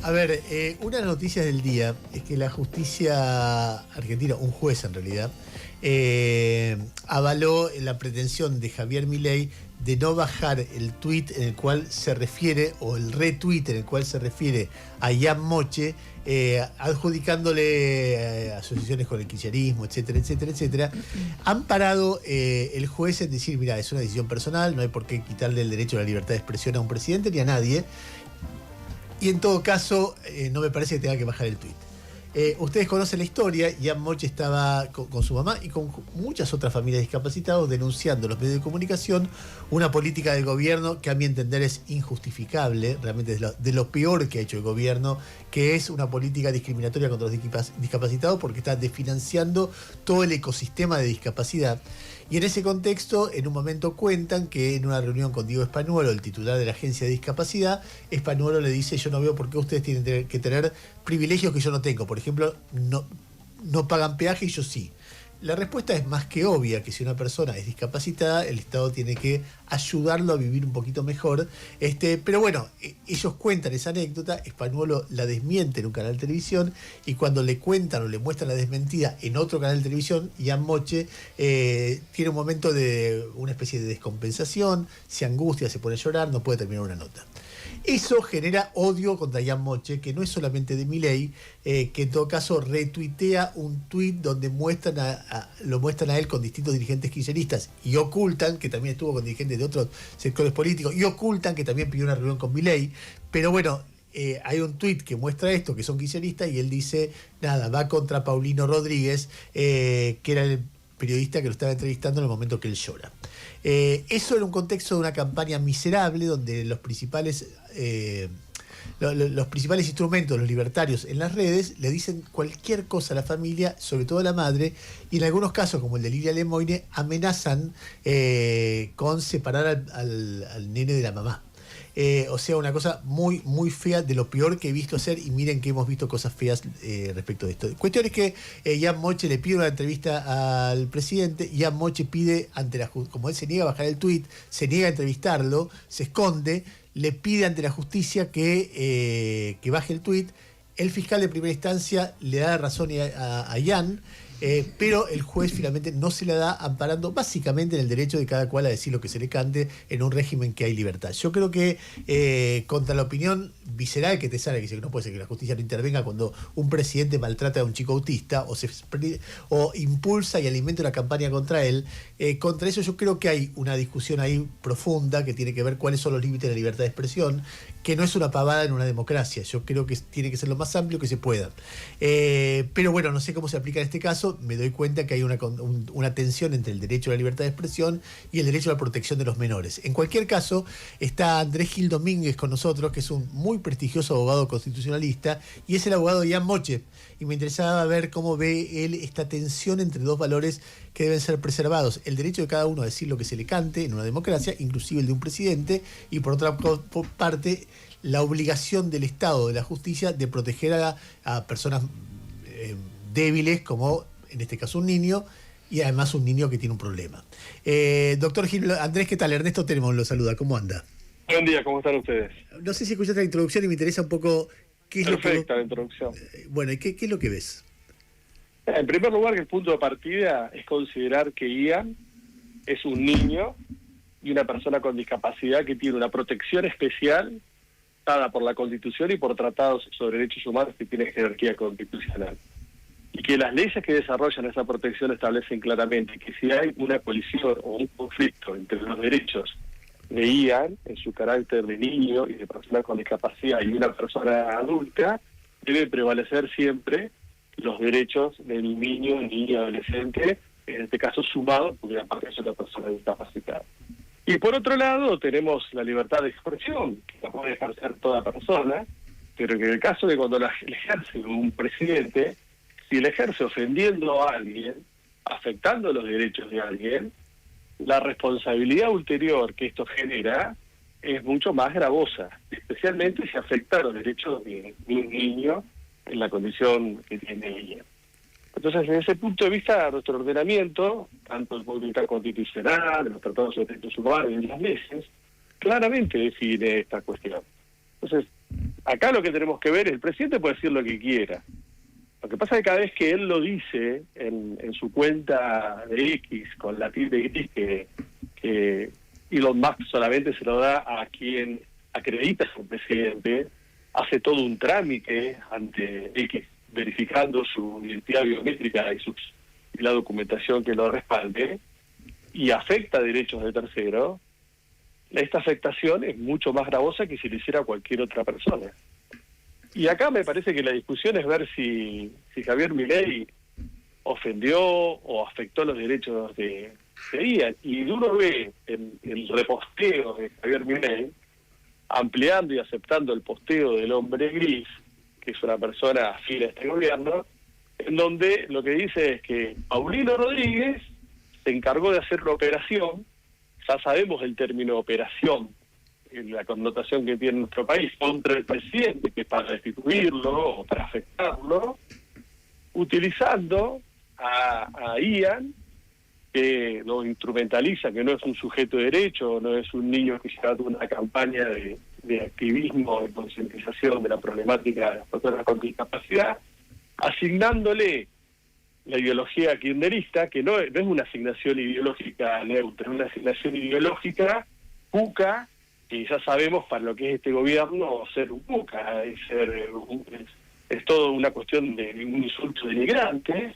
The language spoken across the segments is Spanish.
A ver, una de las noticias del día es que la justicia argentina, un juez en realidad, avaló la pretensión de Javier Milei de no bajar el tuit en el cual se refiere, o el retweet en el cual se refiere a Ian Moche, adjudicándole asociaciones con el kirchnerismo, etcétera, etcétera, etcétera. Han parado el juez en decir, mira, es una decisión personal, no hay por qué quitarle el derecho a la libertad de expresión a un presidente ni a nadie. Y en todo caso, no me parece que tenga que bajar el tuit. Ustedes conocen la historia, Ian Moche estaba con su mamá y con muchas otras familias discapacitadas denunciando en los medios de comunicación una política del gobierno que a mi entender es injustificable, realmente es de lo peor que ha hecho el gobierno, que es una política discriminatoria contra los discapacitados porque está desfinanciando todo el ecosistema de discapacidad. Y en ese contexto, en un momento cuentan que en una reunión con Diego Spanuolo, el titular de la Agencia de Discapacidad, Spanuolo le dice, yo no veo por qué ustedes tienen que tener privilegios que yo no tengo. Por ejemplo, no pagan peaje y yo sí. La respuesta es más que obvia, que si una persona es discapacitada, el Estado tiene que ayudarlo a vivir un poquito mejor. Pero bueno, ellos cuentan esa anécdota, Spanuolo la desmiente en un canal de televisión, y cuando le cuentan o le muestran la desmentida en otro canal de televisión, Ian Moche tiene un momento de una especie de descompensación, se angustia, se pone a llorar, no puede terminar una nota. Eso genera odio contra Ian Moche, que no es solamente de Milei, que en todo caso retuitea un tuit donde lo muestran a él con distintos dirigentes kirchneristas y ocultan que también estuvo con dirigentes de otros sectores políticos y ocultan que también pidió una reunión con Milei. Pero bueno, hay un tuit que muestra esto, que son kirchneristas, y él dice, nada, va contra Paulino Rodríguez, que era el periodista que lo estaba entrevistando en el momento que él llora. Eso en un contexto de una campaña miserable donde los principales instrumentos, los libertarios en las redes, le dicen cualquier cosa a la familia, sobre todo a la madre, y en algunos casos, como el de Lilia Lemoine, amenazan con separar al nene de la mamá. O sea, una cosa muy, muy fea, de lo peor que he visto hacer, y miren que hemos visto cosas feas respecto de esto. Cuestión es que Ian Moche le pide una entrevista al presidente, Ian Moche pide, como él se niega a bajar el tuit, se niega a entrevistarlo, se esconde, le pide ante la justicia que baje el tuit. El fiscal de primera instancia le da la razón a Ian, pero el juez finalmente no se la da, amparando básicamente en el derecho de cada cual a decir lo que se le cante en un régimen que hay libertad. Yo creo que contra la opinión visceral que te sale, que dice que no puede ser que la justicia no intervenga cuando un presidente maltrata a un chico autista o impulsa y alimenta una campaña contra él, contra eso yo creo que hay una discusión ahí profunda que tiene que ver cuáles son los límites de la libertad de expresión, que no es una pavada en una democracia. Yo creo que tiene que ser lo más amplio que se pueda. Pero bueno, no sé cómo se aplica en este caso. Me doy cuenta que hay una tensión entre el derecho a la libertad de expresión y el derecho a la protección de los menores. En cualquier caso, está Andrés Gil Domínguez con nosotros, que es un muy prestigioso abogado constitucionalista, y es el abogado de Ian Moche. Y me interesaba ver cómo ve él esta tensión entre dos valores que deben ser preservados: el derecho de cada uno a decir lo que se le cante en una democracia, inclusive el de un presidente, y por otra parte, la obligación del Estado, de la justicia, de proteger a personas débiles, como en este caso un niño, y además un niño que tiene un problema. Doctor Gil, Andrés, ¿qué tal? Ernesto Tenemos lo saluda, ¿cómo anda? Buen día, ¿cómo están ustedes? No sé si escuchaste la introducción y me interesa un poco qué es Perfecta la introducción. Bueno, ¿y qué es lo que ves? En primer lugar, que el punto de partida es considerar que Ian es un niño y una persona con discapacidad que tiene una protección especial dada por la Constitución y por tratados sobre derechos humanos que tiene jerarquía constitucional. Y que las leyes que desarrollan esa protección establecen claramente que si hay una colisión o un conflicto entre los derechos de Ian, en su carácter de niño y de persona con discapacidad, y una persona adulta, debe prevalecer siempre los derechos del niño y adolescente, en este caso sumado, porque aparte es una persona discapacitada. Y por otro lado, tenemos la libertad de expresión, que la puede ejercer toda persona, pero que en el caso de cuando la ejerce un presidente, si la ejerce ofendiendo a alguien, afectando los derechos de alguien, la responsabilidad ulterior que esto genera es mucho más gravosa, especialmente si afecta los derechos de un niño en la condición que tiene ella. Entonces, desde ese punto de vista, nuestro ordenamiento, tanto el punto de vista constitucional, de los tratados de derechos humanos y de las leyes, claramente define esta cuestión. Entonces, Acá lo que tenemos que ver es, el presidente puede decir lo que quiera. Lo que pasa es que cada vez que él lo dice en su cuenta de X, con la tilde X, que Elon Musk solamente se lo da a quien acredita a su presidente, hace todo un trámite ante X, verificando su identidad biométrica y la documentación que lo respalde, y afecta derechos de tercero. Esta afectación es mucho más gravosa que si lo hiciera cualquier otra persona. Y acá me parece que la discusión es ver si Javier Milei ofendió o afectó los derechos de Ian. Y uno ve el reposteo de Javier Milei ampliando y aceptando el posteo del hombre gris, que es una persona afín a este gobierno, en donde lo que dice es que Paulino Rodríguez se encargó de hacer la operación. Ya sabemos el término operación, la connotación que tiene nuestro país, contra el presidente, que para destituirlo o para afectarlo, utilizando a Ian, que lo instrumentaliza, que no es un sujeto de derecho, no es un niño que lleva una campaña de activismo, de concientización de la problemática de las personas con discapacidad, asignándole la ideología kirchnerista, que no es una asignación ideológica neutra, es una asignación ideológica cuca, que ya sabemos para lo que es este gobierno ser un cuca, es todo una cuestión de un insulto denigrante,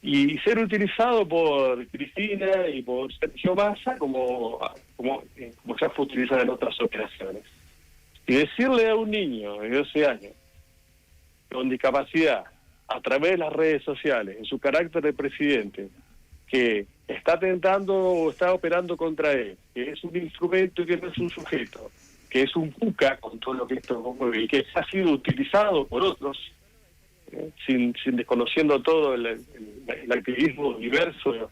y ser utilizado por Cristina y por Sergio Massa como ya fue utilizado en otras operaciones. Y decirle a un niño de 12 años con discapacidad, a través de las redes sociales, en su carácter de presidente, que está atentando o está operando contra él, que es un instrumento y que no es un sujeto, que es un cuca con todo lo que esto mueve y que ha sido utilizado por otros, sin desconociendo todo el activismo diverso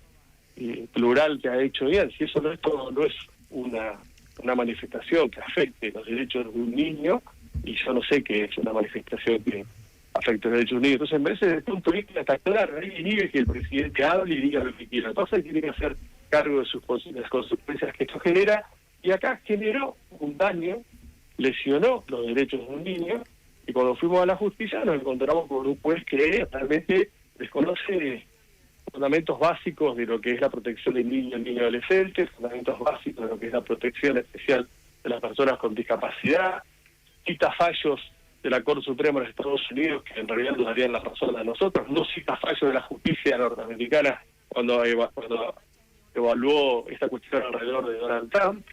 y plural que ha hecho bien. Si eso no es una manifestación que afecte los derechos de un niño, y yo no sé qué es una manifestación que afecta los derechos de un niño. Entonces, me parece desde el punto de vista está claro, ahí niega que el presidente hable y diga lo que quiera. Entonces tiene que hacer cargo de las consecuencias que esto genera, y acá generó un daño, lesionó los derechos de un niño, y cuando fuimos a la justicia nos encontramos con un juez que realmente desconoce fundamentos básicos de lo que es la protección del niño y el niño adolescente, fundamentos básicos de lo que es la protección especial de las personas con discapacidad, cita fallos de la Corte Suprema de los Estados Unidos que en realidad nos darían la razón a nosotros, no cita fallos de la justicia norteamericana cuando evaluó esta cuestión alrededor de Donald Trump,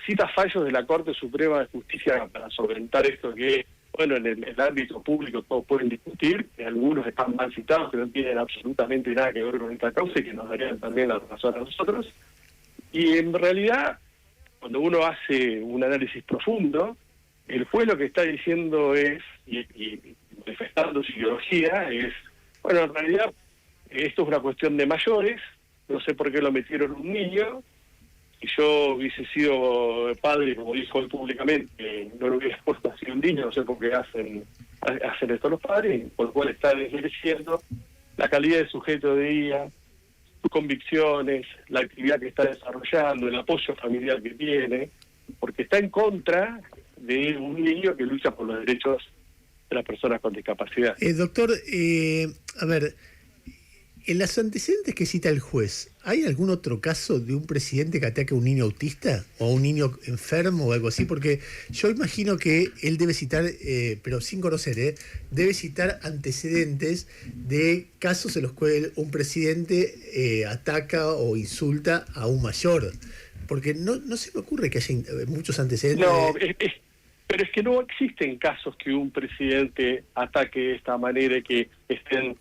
cita fallos de la Corte Suprema de Justicia para solventar esto que, bueno, en el ámbito público todos pueden discutir, que algunos están mal citados, que no tienen absolutamente nada que ver con esta causa y que nos darían también la razón a nosotros. Y en realidad, cuando uno hace un análisis profundo, el juez lo que está diciendo es, y manifestando su ideología, es, bueno, en realidad esto es una cuestión de mayores, no sé por qué lo metieron un niño, si yo hubiese sido padre, como dijo él públicamente, no lo hubiera puesto así un niño, no sé por qué hacen esto los padres, por lo cual está desmereciendo la calidad de sujeto de día, sus convicciones, la actividad que está desarrollando, el apoyo familiar que tiene, porque está en contra de un niño que lucha por los derechos de las personas con discapacidad. Doctor, a ver, en los antecedentes que cita el juez, ¿hay algún otro caso de un presidente que ataque a un niño autista o a un niño enfermo o algo así? Porque yo imagino que él debe citar, pero sin conocer, debe citar antecedentes de casos en los cuales un presidente ataca o insulta a un mayor. Porque no se me ocurre que haya muchos antecedentes. No, pero es que no existen casos que un presidente ataque de esta manera y que estén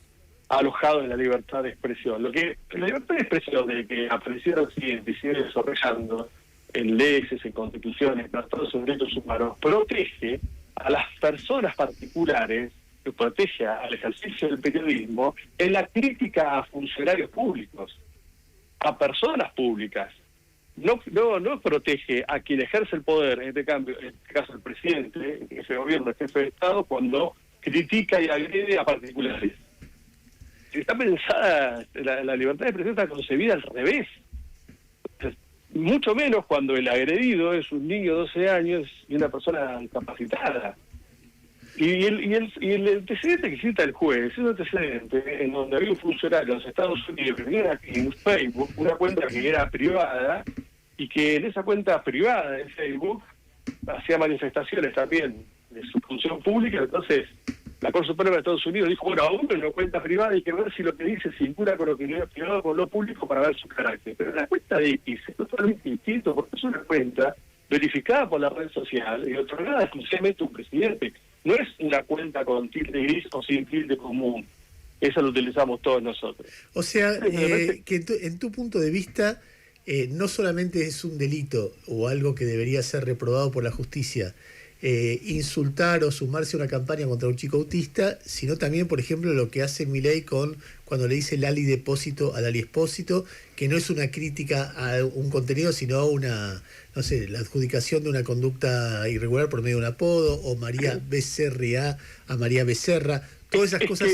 alojados en la libertad de expresión. La libertad de expresión de que apareciera Occidente y sigue desarrollando en leyes, en constituciones, en tratados sobre derechos humanos, protege a las personas particulares, que protege al ejercicio del periodismo, en la crítica a funcionarios públicos, a personas públicas. No protege a quien ejerce el poder, en este caso el presidente, en ese gobierno, el jefe de Estado, cuando critica y agrede a particulares. Está pensada, la libertad de expresión está concebida al revés. Entonces, mucho menos cuando el agredido es un niño de 12 años y una persona discapacitada. Y el antecedente que cita el juez es un antecedente en donde había un funcionario de los Estados Unidos que tenía en Facebook una cuenta que era privada y que en esa cuenta privada de Facebook hacía manifestaciones también de su función pública. Entonces la Corte Suprema de Estados Unidos dijo, bueno, aún en una cuenta privada hay que ver si lo que dice se vincula con lo que es privado con lo público para ver su carácter. Pero la cuenta de X es totalmente distinto porque es una cuenta verificada por la red social y otorgada exclusivamente a un presidente. No es una cuenta con tilde gris o sin tilde común. Eso lo utilizamos todos nosotros. O sea, que en tu punto de vista, no solamente es un delito o algo que debería ser reprobado por la justicia, insultar o sumarse a una campaña contra un chico autista, sino también, por ejemplo, lo que hace Milei cuando le dice Lali Depósito a Lali Espósito, que no es una crítica a un contenido, sino una, no sé, la adjudicación de una conducta irregular por medio de un apodo, o María Becerra a María Becerra, todas esas cosas.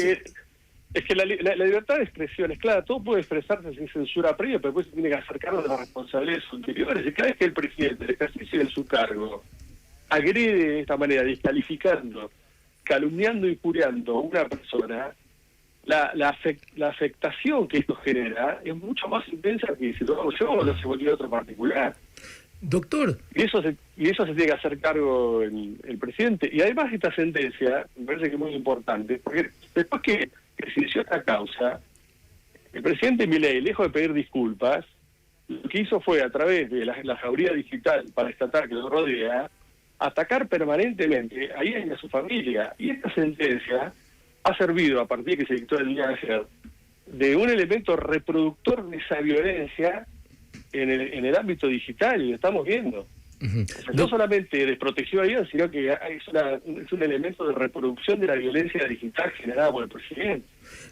Es que la libertad de expresión es clara, todo puede expresarse sin censura previa, pero después se tiene que acercarlo de las responsabilidades ulteriores. Y cada vez que el presidente, el ejercicio de su cargo, agrede de esta manera, descalificando, calumniando y injuriando a una persona, la afectación que esto genera es mucho más intensa que si lo hago yo o lo hace cualquier otro particular. Doctor. Y eso se tiene que hacer cargo el presidente. Y además esta sentencia, me parece que es muy importante, porque después que se inició esta causa, el presidente Milei, lejos de pedir disculpas, lo que hizo fue, a través de la jauría digital paraestatal que lo rodea, atacar permanentemente a ella y a su familia. Y esta sentencia ha servido, a partir de que se dictó el día de ayer, de un elemento reproductor de esa violencia en el ámbito digital, y lo estamos viendo. Uh-huh. O sea, no solamente desprotegió a ella, sino que es un elemento de reproducción de la violencia digital generada por el presidente.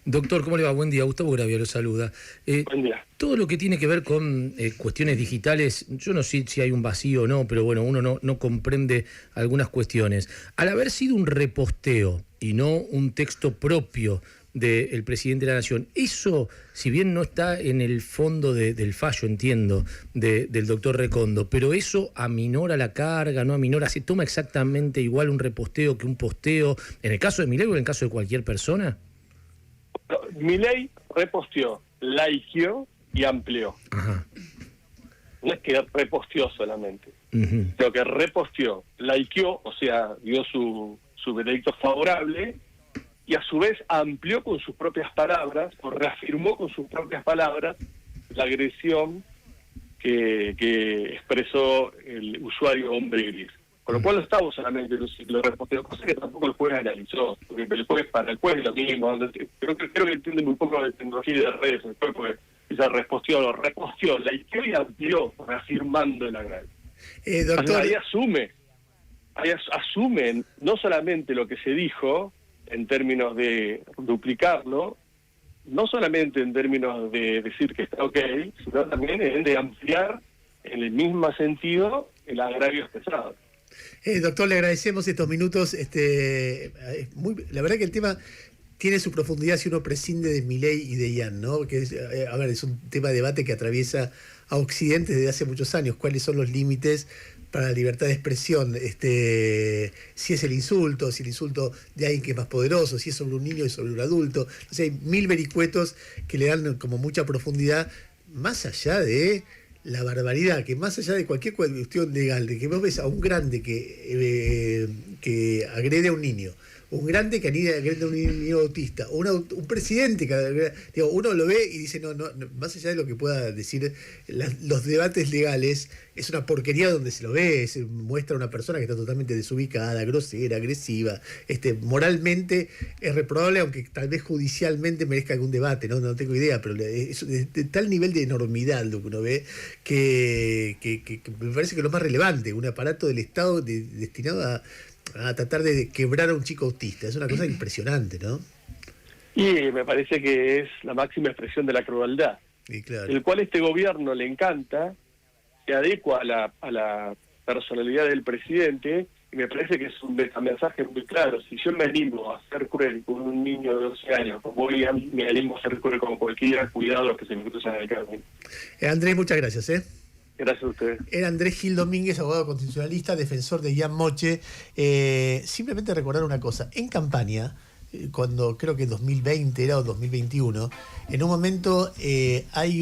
Doctor, ¿cómo le va? Buen día. Gustavo Gravia lo saluda. Buen día. Todo lo que tiene que ver con cuestiones digitales, yo no sé si hay un vacío o no, pero bueno, uno no comprende algunas cuestiones. Al haber sido un reposteo y no un texto propio del presidente de la Nación, eso, si bien no está en el fondo del fallo, entiendo, del doctor Recondo, pero eso aminora la carga, no aminora, ¿se toma exactamente igual un reposteo que un posteo, en el caso de Milei o en el caso de cualquier persona? Milei reposteó, likeó y amplió. Ajá. No es que reposteó solamente, sino que reposteó, likeó, o sea, dio su veredicto favorable, y a su vez amplió con sus propias palabras, o reafirmó con sus propias palabras, la agresión que expresó el usuario hombre gris. Con lo cual no estamos solamente en un ciclo de reposteo, cosa que tampoco el juez analizó, porque el juez, para el juez es lo mismo. Creo que entiende muy poco de tecnología y de redes, el juez pues, quizás reposteó, likeó y amplió, reafirmando el agravio. Doctor... Ahí asumen no solamente lo que se dijo, en términos de duplicarlo, no solamente en términos de decir que está ok, sino también de ampliar en el mismo sentido el agravio expresado. Doctor, le agradecemos estos minutos. La verdad que el tema tiene su profundidad si uno prescinde de Milei y de Ian, ¿no? Que es un tema de debate que atraviesa a Occidente desde hace muchos años. ¿Cuáles son los límites para la libertad de expresión? Si es el insulto de alguien que es más poderoso, si es sobre un niño y sobre un adulto. O sea, hay mil vericuetos que le dan como mucha profundidad, más allá de la barbaridad, que más allá de cualquier cuestión legal, de que vos ves a un grande que agrede a un niño, un grande que agrede a un niño autista, o un presidente que uno lo ve y dice, no, más allá de lo que pueda decir los debates legales, es una porquería donde se lo ve, se muestra a una persona que está totalmente desubicada, grosera, agresiva, moralmente es reprobable, aunque tal vez judicialmente merezca algún debate, no tengo idea, pero es de tal nivel de enormidad lo que uno ve que me parece que es lo más relevante, un aparato del Estado destinado a tratar de quebrar a un chico autista. Es una cosa impresionante, ¿no? Y me parece que es la máxima expresión de la crueldad, claro, el cual este gobierno le encanta, se adecua a la personalidad del presidente, y me parece que es un mensaje muy claro. Si yo me animo a ser cruel con un niño de 12 años, como me animo a ser cruel con cualquiera, cuidado los que se me cruzan en el camino. Andrés, muchas gracias. Gracias a ustedes. Era Andrés Gil Domínguez, abogado constitucionalista, defensor de Ian Moche. Simplemente recordar una cosa. En campaña, cuando creo que 2020 era o 2021, en un momento hay